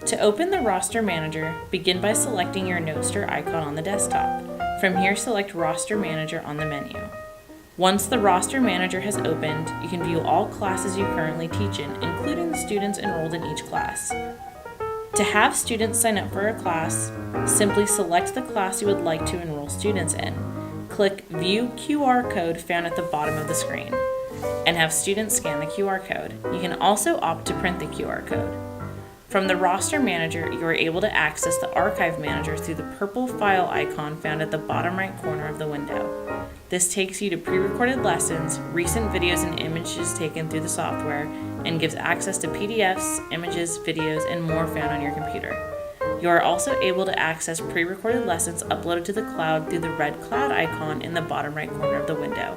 To open the roster manager, begin by selecting your KnoteSter icon on the desktop. From here, select Roster Manager on the menu. Once the roster manager has opened, you can view all classes you currently teach in, including the students enrolled in each class. To have students sign up for a class, simply select the class you would like to enroll students in. Click View QR Code found at the bottom of the screen, and have students scan the QR code. You can also opt to print the QR code. From the roster manager, you are able to access the archive manager through the purple file icon found at the bottom right corner of the window. This takes you to pre-recorded lessons, recent videos and images taken through the software, and gives access to PDFs, images, videos, and more found on your computer. You are also able to access pre-recorded lessons uploaded to the cloud through the red cloud icon in the bottom right corner of the window.